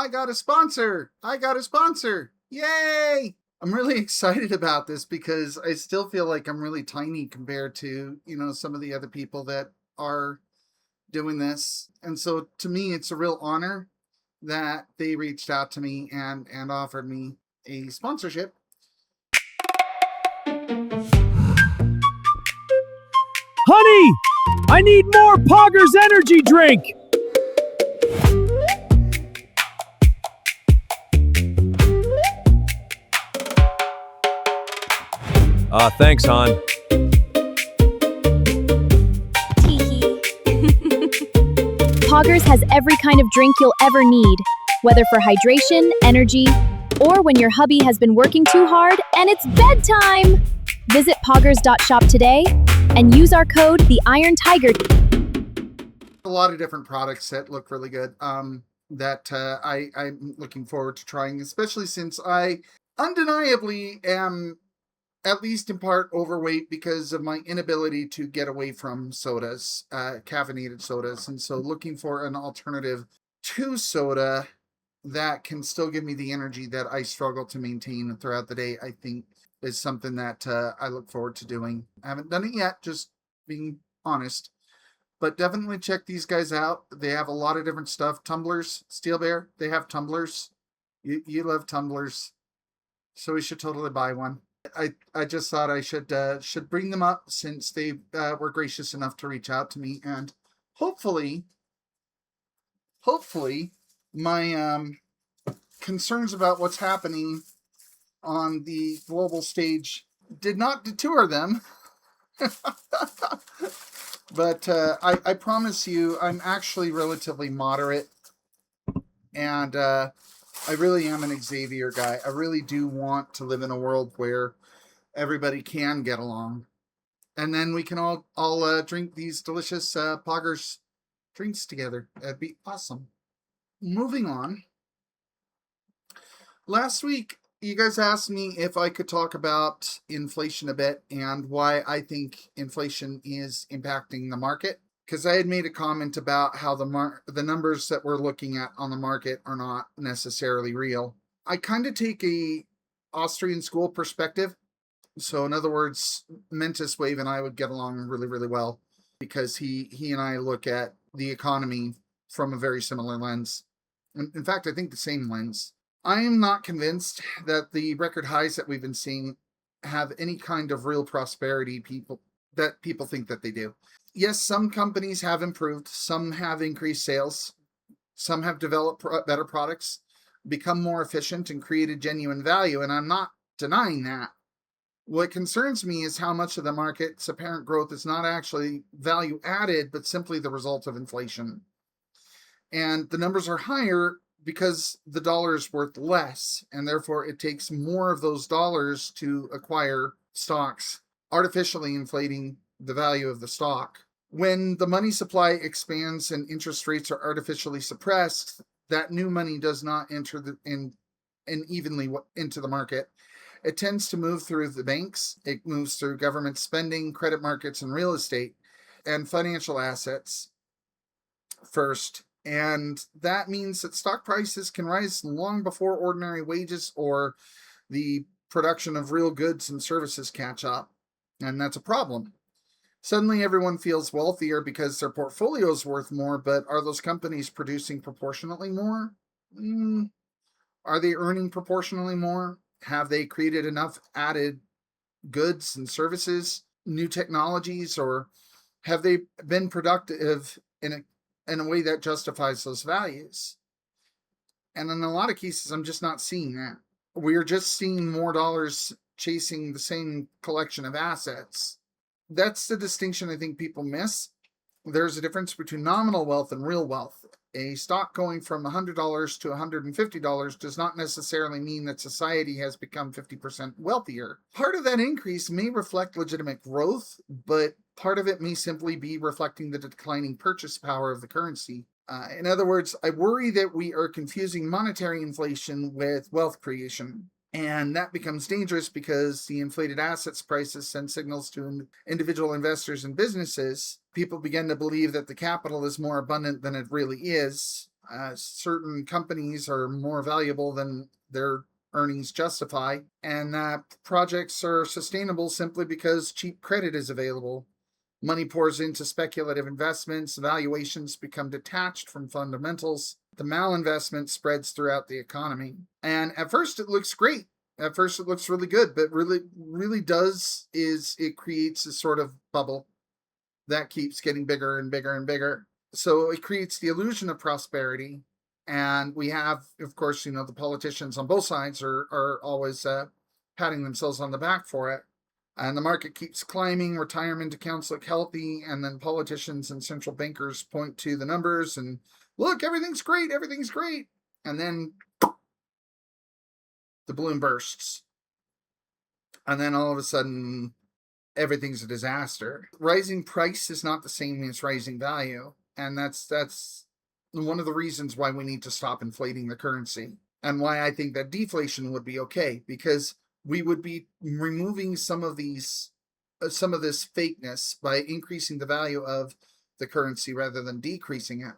I got a sponsor. I got a sponsor. Yay! I'm really excited about this because I still feel like I'm really tiny compared to, some of the other people that are doing this. And so to me, it's a real honor that they reached out to me and offered me a sponsorship. Honey, I need more Poggers energy drink. Thanks, hon. Teehee. Poggers has every kind of drink you'll ever need, whether for hydration, energy, or when your hubby has been working too hard and it's bedtime. Visit poggers.shop today and use our code the Iron Tiger. A lot of different products that look really good that I'm looking forward to trying, especially since I undeniably am, at least in part, overweight because of my inability to get away from sodas, caffeinated sodas. And so looking for an alternative to soda that can still give me the energy that I struggle to maintain throughout the day, I think is something that I look forward to doing. I haven't done it yet, just being honest. But definitely check these guys out. They have a lot of different stuff. Tumblers, Steel Bear, they have tumblers. You love tumblers, so we should totally buy one. I just thought I should bring them up since they were gracious enough to reach out to me, and hopefully my concerns about what's happening on the global stage did not deter them. But I promise you, I'm actually relatively moderate, and I really am an Xavier guy. I really do want to live in a world where everybody can get along, and then we can all drink these delicious Poggers drinks together. That'd be awesome. Moving on. Last week, you guys asked me if I could talk about inflation a bit and why I think inflation is impacting the market. Because I had made a comment about how the numbers that we're looking at on the market are not necessarily real. I kind of take a Austrian school perspective. So in other words, Mentis Wave and I would get along really, really well because he and I look at the economy from a very similar lens. In fact, I think the same lens. I am not convinced that the record highs that we've been seeing have any kind of real prosperity people think that they do. Yes, some companies have improved, some have increased sales, some have developed better products, become more efficient, and created genuine value, and I'm not denying that. What concerns me is how much of the market's apparent growth is not actually value added, but simply the result of inflation. And the numbers are higher because the dollar is worth less, and therefore it takes more of those dollars to acquire stocks, artificially inflating the value of the stock. When the money supply expands and interest rates are artificially suppressed, that new money does not enter evenly into the market. It tends to move through the banks, it moves through government spending, credit markets, and real estate, and financial assets first. And that means that stock prices can rise long before ordinary wages or the production of real goods and services catch up. And that's a problem. Suddenly everyone feels wealthier because their portfolio is worth more, but are those companies producing proportionately more? Are they earning proportionally more? Have they created enough added goods and services, new technologies, or have they been productive in a way that justifies those values? And in a lot of cases, I'm just not seeing that. We're just seeing more dollars chasing the same collection of assets. That's the distinction I think people miss. There's a difference between nominal wealth and real wealth. A stock going from $100 to $150 does not necessarily mean that society has become 50% wealthier. Part of that increase may reflect legitimate growth, but part of it may simply be reflecting the declining purchase power of the currency. In other words, I worry that we are confusing monetary inflation with wealth creation. And that becomes dangerous because the inflated assets prices send signals to individual investors and businesses. People begin to believe that the capital is more abundant than it really is. Certain companies are more valuable than their earnings justify, and that projects are sustainable simply because cheap credit is available. Money pours into speculative investments, valuations become detached from fundamentals, the malinvestment spreads throughout the economy. And at first it looks great. At first it looks really good, but really does is it creates a sort of bubble that keeps getting bigger and bigger and bigger. So it creates the illusion of prosperity. And we have, of course, the politicians on both sides are always patting themselves on the back for it. And the market keeps climbing, retirement accounts look healthy, and then politicians and central bankers point to the numbers and look, everything's great, everything's great. And then the balloon bursts. And then all of a sudden, everything's a disaster. Rising price is not the same as rising value. And that's one of the reasons why we need to stop inflating the currency. And why I think that deflation would be okay, because we would be removing some of this fakeness by increasing the value of the currency rather than decreasing it.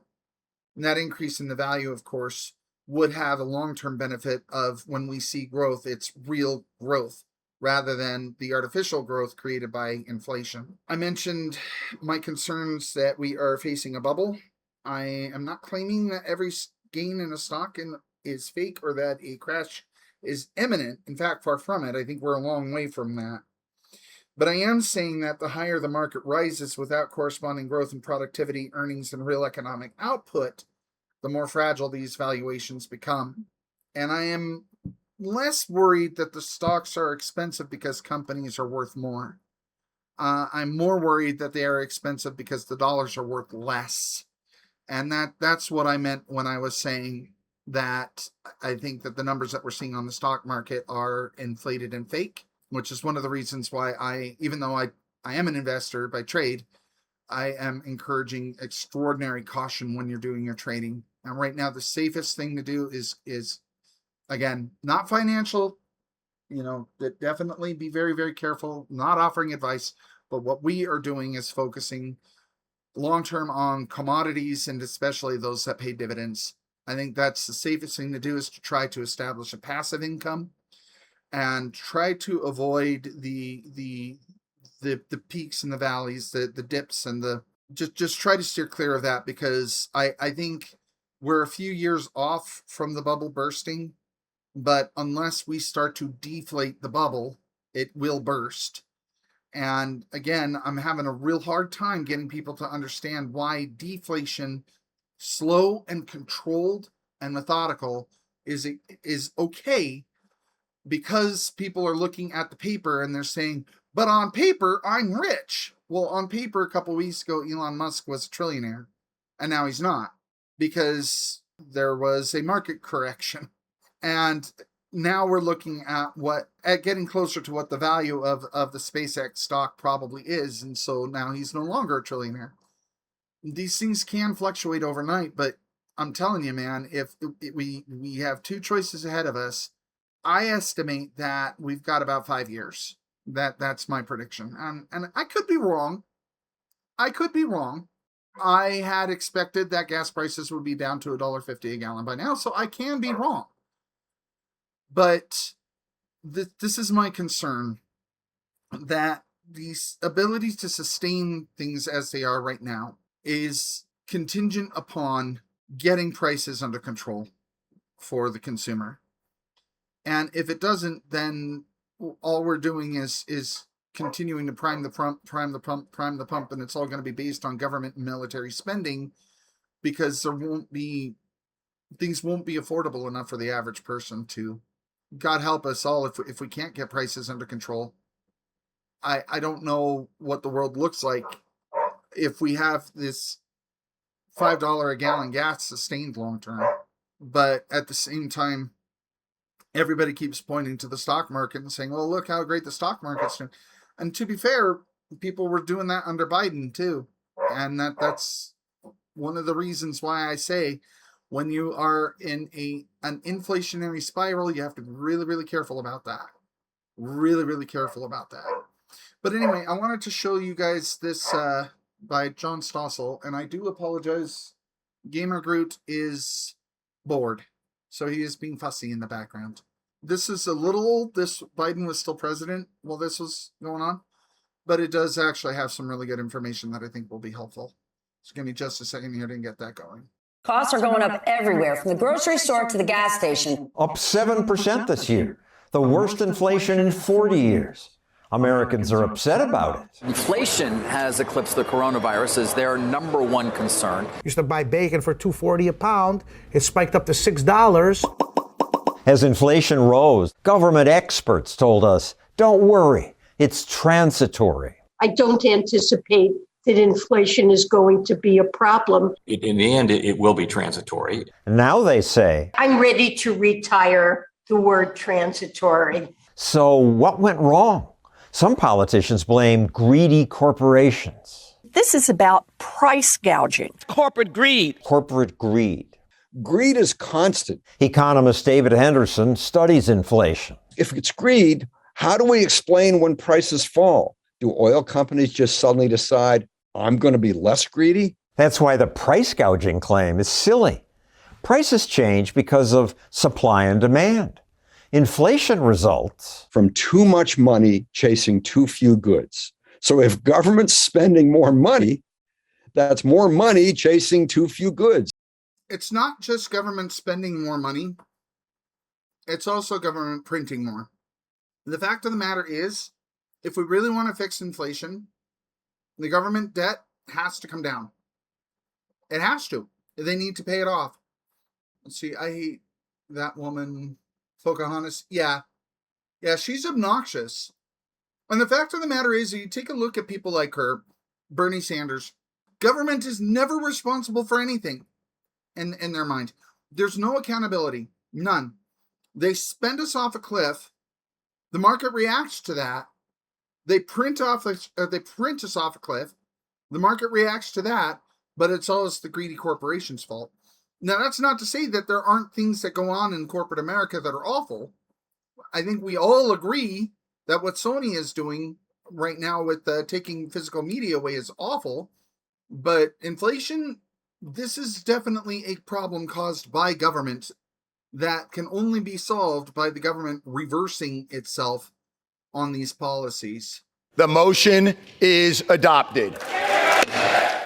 And that increase in the value, of course, would have a long-term benefit of when we see growth, it's real growth rather than the artificial growth created by inflation. I mentioned my concerns that we are facing a bubble. I am not claiming that every gain in a stock is fake or that a crash is imminent. In fact, far from it. I think we're a long way from that. But I am saying that the higher the market rises without corresponding growth in productivity, earnings, and real economic output, the more fragile these valuations become. And I am less worried that the stocks are expensive because companies are worth more. I'm more worried that they are expensive because the dollars are worth less. And that's what I meant when I was saying that I think that the numbers that we're seeing on the stock market are inflated and fake, which is one of the reasons why even though I am an investor by trade, I am encouraging extraordinary caution when you're doing your trading. And right now, the safest thing to do is again, not financial, definitely be very, very careful, not offering advice. But what we are doing is focusing long-term on commodities and especially those that pay dividends. I think that's the safest thing to do, is to try to establish a passive income and try to avoid the peaks and the valleys, the dips and the just try to steer clear of that, because I think we're a few years off from the bubble bursting, but unless we start to deflate the bubble, it will burst. And again, I'm having a real hard time getting people to understand why deflation, slow and controlled and methodical, is okay, because people are looking at the paper and they're saying, but on paper, I'm rich. Well, on paper, a couple weeks ago, Elon Musk was a trillionaire, and now he's not, because there was a market correction. And now we're looking at getting closer to what the value of the SpaceX stock probably is. And so now he's no longer a trillionaire. These things can fluctuate overnight, but I'm telling you, man, if we have two choices ahead of us, I estimate that we've got about 5 years. That's my prediction. And I could be wrong. I had expected that gas prices would be down to $1.50 a gallon by now, so I can be wrong. But this is my concern, that the ability to sustain things as they are right now is contingent upon getting prices under control for the consumer. And if it doesn't, then all we're doing is continuing to prime the pump, and it's all going to be based on government and military spending, because things won't be affordable enough for the average person to. God help us all if we can't get prices under control. I don't know what the world looks like if we have this $5 a gallon gas sustained long term. But at the same time, everybody keeps pointing to the stock market and saying, well, look how great the stock market's doing. And to be fair, people were doing that under Biden too. And that's one of the reasons why I say, when you are in an inflationary spiral, you have to be really, really careful about that. Really, really careful about that. But anyway, I wanted to show you guys this by John Stossel, and I do apologize Gamer Groot is bored, so he is being fussy in the background. This is a little old. This Biden was still president while this was going on, but it does actually have some really good information that I think will be helpful. It's going to be just a second here to get that going. Costs are going up everywhere, from the grocery store to the gas station. Up 7% this year, the worst inflation in 40 years. Americans are upset about it. Inflation has eclipsed the coronavirus as their number one concern. Used to buy bacon for $2.40 a pound. It spiked up to $6. As inflation rose, government experts told us, don't worry, it's transitory. I don't anticipate that inflation is going to be a problem. In the end, it will be transitory. Now they say, I'm ready to retire the word transitory. so what went wrong? Some politicians blame greedy corporations. This is about price gouging. Corporate greed. Corporate greed. Greed is constant. Economist David Henderson studies inflation. If it's greed, how do we explain when prices fall? Do oil companies just suddenly decide, I'm going to be less greedy? That's why the price gouging claim is silly. Prices change because of supply and demand. Inflation results From too much money chasing too few goods. So if government's spending more money, that's more money chasing too few goods. It's not just government spending more money. It's also government printing more. The fact of the matter is, if we really want to fix inflation, the government debt has to come down. It has to. They need to pay it off. Let's see, I hate that woman, Pocahontas. Yeah, she's obnoxious. And the fact of the matter is, you take a look at people like her, Bernie Sanders, government is never responsible for anything in their mind. There's no accountability. None. They spend us off a cliff. The market reacts to that. They print us off a cliff. The market reacts to that, but it's always the greedy corporation's fault. Now, that's not to say that there aren't things that go on in corporate America that are awful. I think we all agree that what Sony is doing right now with taking physical media away is awful. But inflation, this is definitely a problem caused by government that can only be solved by the government reversing itself on these policies. The motion is adopted.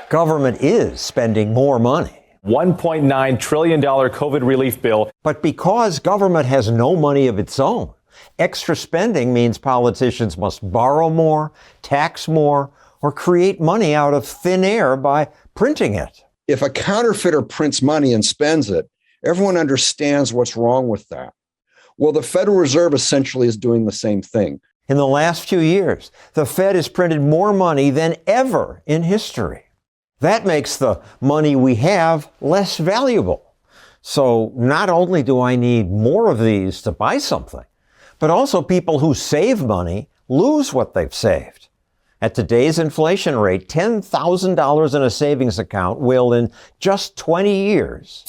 government is spending more money. $1.9 trillion COVID relief bill. But because government has no money of its own, extra spending means politicians must borrow more, tax more, or create money out of thin air by printing it. If a counterfeiter prints money and spends it, everyone understands what's wrong with that. Well, the Federal Reserve essentially is doing the same thing. In the last few years, the Fed has printed more money than ever in history. That makes the money we have less valuable. So not only do I need more of these to buy something, but also people who save money lose what they've saved. At today's inflation rate, $10,000 in a savings account will, in just 20 years,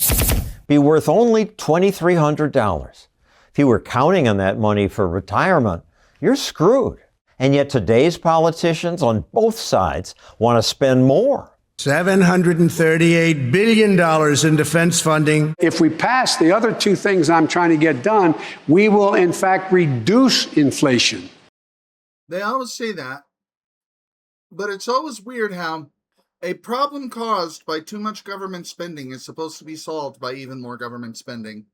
be worth only $2,300. If you were counting on that money for retirement, you're screwed. And yet today's politicians on both sides want to spend more. $738 billion in defense funding. If we pass the other two things I'm trying to get done, we will in fact reduce inflation. They always say that, but it's always weird how a problem caused by too much government spending is supposed to be solved by even more government spending.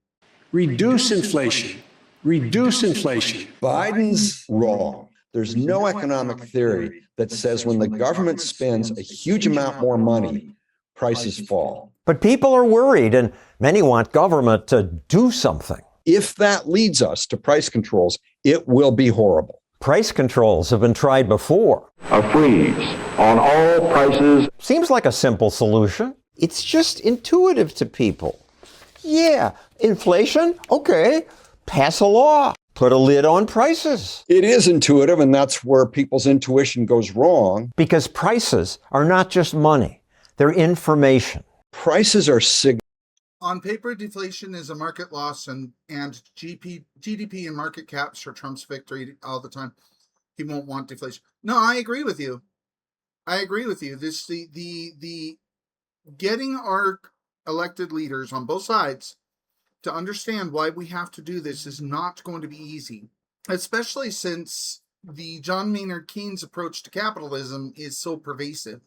Reduce inflation. Reduce inflation. Biden's wrong. There's no economic theory that says when the government spends a huge amount more money, prices fall. But people are worried, and many want government to do something. If that leads us to price controls, it will be horrible. Price controls have been tried before. A freeze on all prices. Seems like a simple solution. It's just intuitive to people. Yeah, inflation? Okay, pass a law. Put a lid on prices. It is intuitive, and that's where people's intuition goes wrong. Because prices are not just money, they're information. Prices are signals. On paper, deflation is a market loss, and GDP and market caps are Trump's victory all the time. He won't want deflation. No, I agree with you. I agree with you. This the getting our elected leaders on both sides to understand why we have to do this is not going to be easy, especially since the John Maynard Keynes approach to capitalism is so pervasive.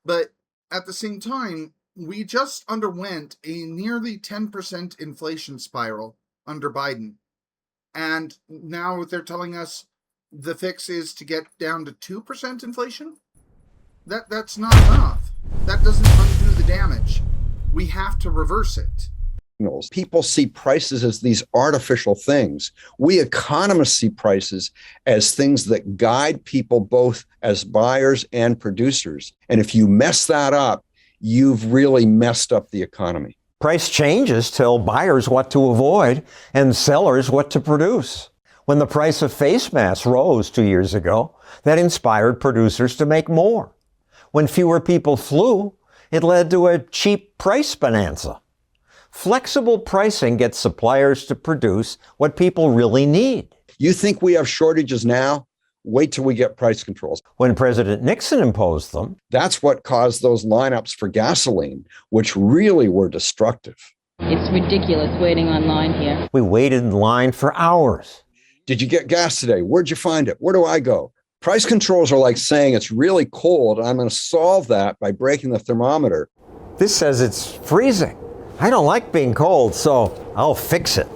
But at the same time, we just underwent a nearly 10% inflation spiral under Biden. And now they're telling us the fix is to get down to 2% inflation? That's not enough. That doesn't undo the damage. We have to reverse it. People see prices as these artificial things. We economists see prices as things that guide people both as buyers and producers. And if you mess that up, you've really messed up the economy. Price changes tell buyers what to avoid and sellers what to produce. When the price of face masks rose 2 years ago, that inspired producers to make more. When fewer people flew, it led to a cheap price bonanza. Flexible pricing gets suppliers to produce what people really need. You think we have shortages now? Wait till we get price controls. When President Nixon imposed them, that's what caused those lineups for gasoline, which really were destructive. It's ridiculous waiting online here. We waited in line for hours. Did you get gas today? Where'd you find it? Where do I go? Price controls are like saying it's really cold. I'm going to solve that by breaking the thermometer. This says it's freezing. I don't like being cold, so I'll fix it.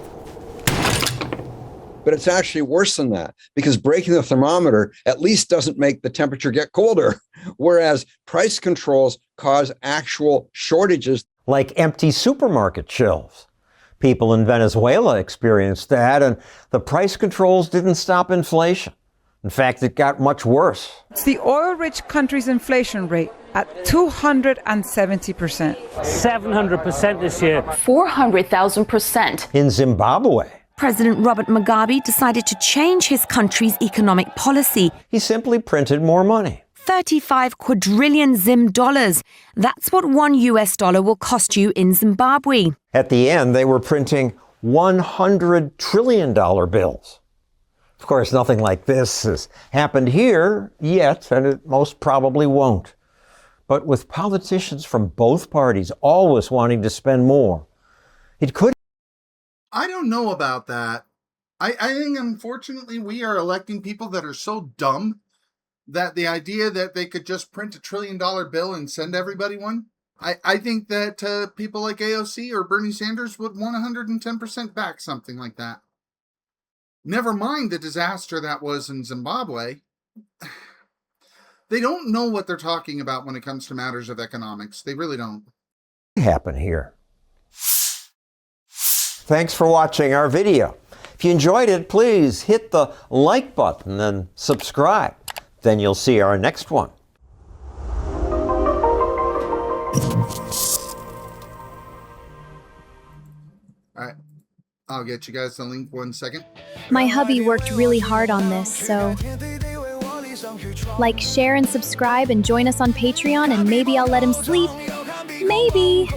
But it's actually worse than that, because breaking the thermometer at least doesn't make the temperature get colder, whereas price controls cause actual shortages. Like empty supermarket shelves. People in Venezuela experienced that, and the price controls didn't stop inflation. In fact, it got much worse. It's the oil-rich country's inflation rate at 270%. 700% this year. 400,000%. In Zimbabwe, President Robert Mugabe decided to change his country's economic policy. He simply printed more money. 35 quadrillion Zim dollars. That's what $1 US will cost you in Zimbabwe. At the end, they were printing $100 trillion bills. Of course, nothing like this has happened here yet, and it most probably won't. But with politicians from both parties always wanting to spend more, it could. I don't know about that. I think, unfortunately, we are electing people that are so dumb that the idea that they could just print $1 trillion bill and send everybody one, I think that people like AOC or Bernie Sanders would want 110% back something like that. Never mind the disaster that was in Zimbabwe. They don't know what they're talking about when it comes to matters of economics. They really don't. Happen here. Thanks for watching our video. If you enjoyed it, please hit the like button and subscribe. Then you'll see our next one. All right. I'll get you guys the link 1 second. My hubby worked really hard on this, so like, share, and subscribe, and join us on Patreon, and maybe I'll let him sleep. Maybe.